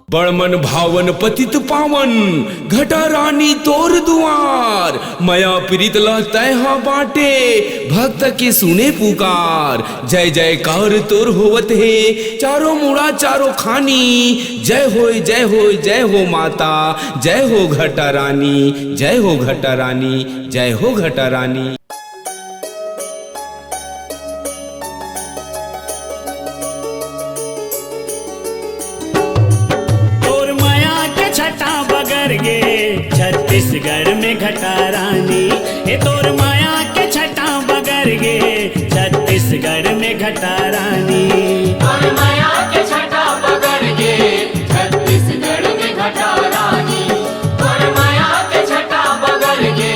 बड़मन भावन पतित पावन घटा रानी तोर दुआर मया प्रीत लहतैहा बाटे भक्त के सुने पुकार। जय जयकार तोर होवत है चारों मुड़ा चारों खानी। जय हो जय हो जय हो माता जय हो घटा रानी जय हो घटा रानी जय हो घटा रानी। छत्तीसगढ़ में घटा रानी ये तोर माया के छटा बगर गे। छत्तीसगढ़ में घटा रानी तोर माया के छटा बगर गे। छत्तीसगढ़ में घटा रानी तोर माया के छटा बगर गे।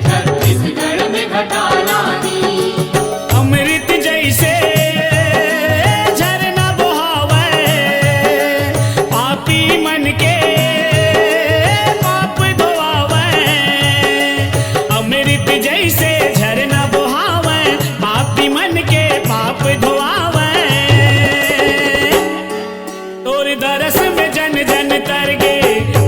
छत्तीसगढ़ में घटा रानी अमृत जैसे झरना बहावे पापी मन के जैसे झरना बहावे पापी मन के पाप धोआवे। तोर दरस में जन जन तर गे।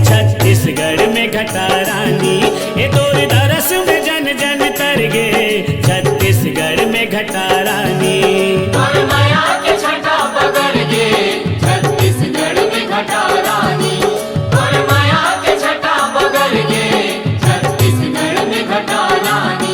छत्तीसगढ़ में घटा रानी ये तोर दरस में जन जन तर गे। छत्तीसगढ़ में घटा रानी तोर माया के छटा बगर गे। छत्तीसगढ़ में घटा रानी तोर माया के छटा बगर गे। छत्तीसगढ़ में घटा रानी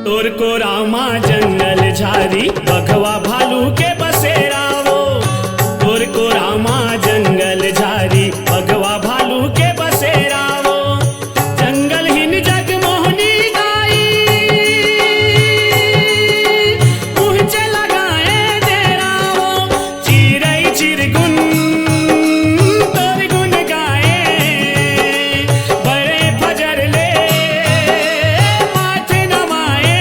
तोर को रामा जंगल झारी बघवा भालू के बसेरा वो। तोर को रामा जंगल झारी बघवा भालू के बसेरा वो। जंगल हिन जग मोहनी गाई मुँह लगाए डेरा वो। चिरई चिरगुन तोर गुन गाए बड़े फजर ले माथे नवाए।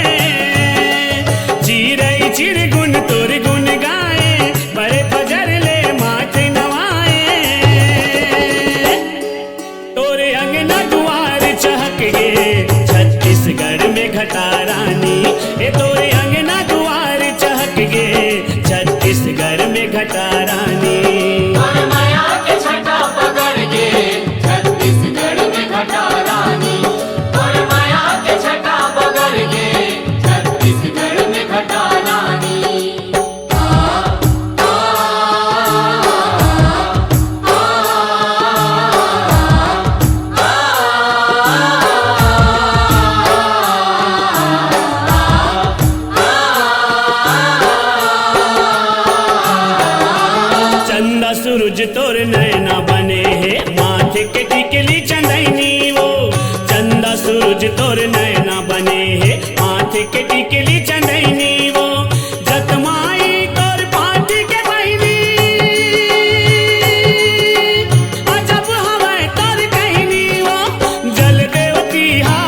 चिरई चिरगुन तोर गुन गाए बड़े फजर ले माथे नवाए। तोरे अंगना दुआर चहक गे। छत्तीसगढ़ में घटा रानी ये तोरे अंगना दुआर चहक गे। छत्तीसगढ़ में घटा रानी तोर माया के छटा बगर गे। छत्तीसगढ़ में घटा रानी तोर माया के छटा बगर गे। छत्तीसगढ़ में घटा रानी चंदा सूरज तोर नैना बने है माथे के टिकली चंदैनी वो। चंदा सूरज तोर नैना बने है माथे के टिकली चंदैनी वो। जतमाई तोर पाटी के बहिनी अजब हवे तोर कहनी वो। जल देवती हा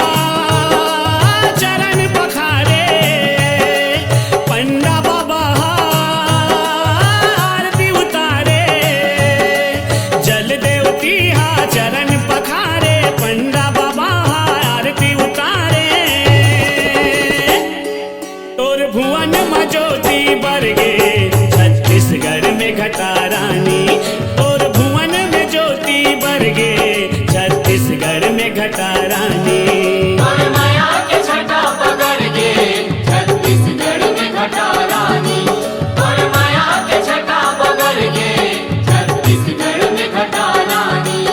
चरण पखारे पंडा बाबा आरती उतारे। जल देवती हा चरण पखारे पंडा बाबा आरती उतारे। तोर भुवन में ज्योति बरगे। छत्तीसगढ़ में घटा रानी तोर भुवन में ज्योति बरगे। छत्तीसगढ़ में घटा रानी तोर माया के छटा बगर गे। छत्तीसगढ़ में घटा रानी तोर माया के छटा बगर गे। छत्तीसगढ़ में घटा रानी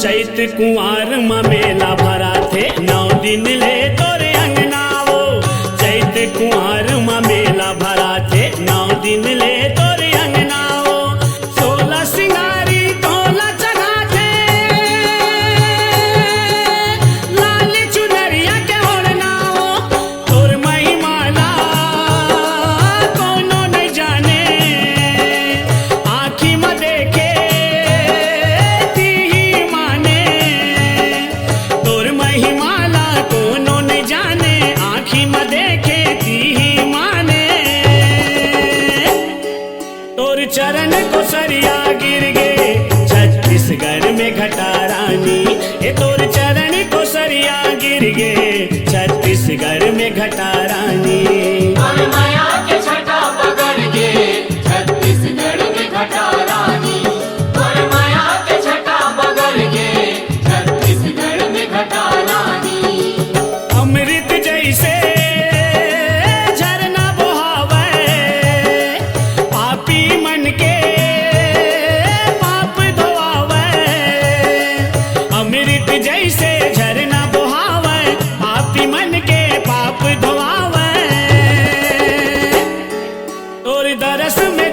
चैत कुंवार में मेला भरा थे 9 दिन ले तोरे अंगना वो। चैत कुंवार में मेला भरा थे 9 दिन ले तोरे अंगना वो। 16 सिंगारी तोला चढ़ा थे लाल चुनरिया के ओढ़ना वो। तोर महिमाला दरस में